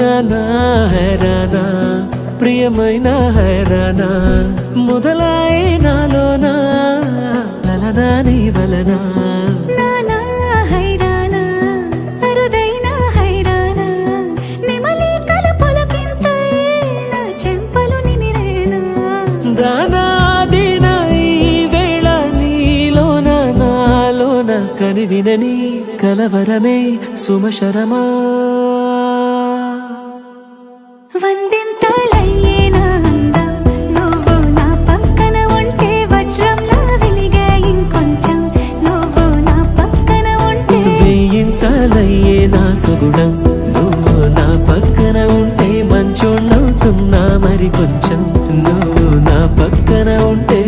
నానా హైరానా ప్రియమైన హైరానా మొదలాయి నాలోనా లలనా నీ వలనా నానా హైరానా అరుదైన హైరానా నిమలి కలుపులకింతై నా చెంపలు నిమిరేనా దానా దినా ఈ వేళ నీలోన నాలోన కనివినని కలవరమే సుమశరమా వందింతలయ్యే నా అందం నువ్వు నా పక్కన ఉంటే వజ్రంలా వెలిగే ఇంకొంచెం నువ్వు నా పక్కన ఉంటే వేయింతలయ్యే నా సుగుణం నువ్వు నా పక్కన ఉంటే మంచోళ్ళవుతున్నా మరి కొంచెం నువ్వు నా పక్కన ఉంటే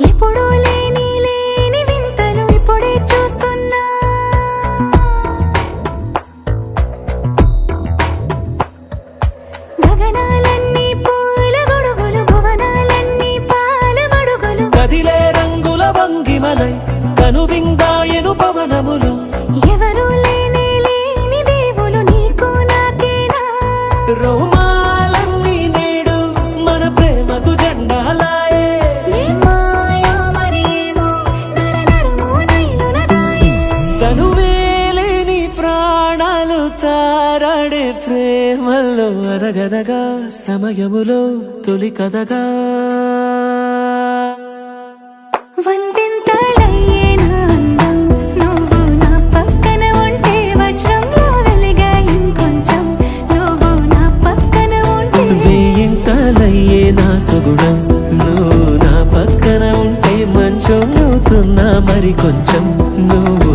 ఎప్పుడూ లేని వింతలు ఇప్పుడే చూస్తున్నా గగనాలన్నీ పూల గొడుగులు భువనాలన్నీ పాల మడుగులు కదిలే రంగుల భంగిమలై కనువిందాయను పవనములు ఎవరూ లేని దేవులు నీకు నాకేనా రోమాలన్నీ నేడు మన ప్రేమకు జెండాలాయే మాయో మరి ఏమో నరనరమో నైలున దాయే తనువేలేని ప్రాణాలు తారాడే ప్రేమల్లో అరగరగా సమయములో తొలి కథగా వందింతలయ్యే నా అందం నువ్వు నా పక్కన ఉంటే వజ్రంలా వెలిగే ఇంకొంచెం నువ్వు నా పక్కన ఉంటే వేయింతలయ్యే నా సుగుణం నువ్వు నా పక్కన ఉంటే మంచోళ్ళవుతున్నా మరి కొంచెం నువ్వు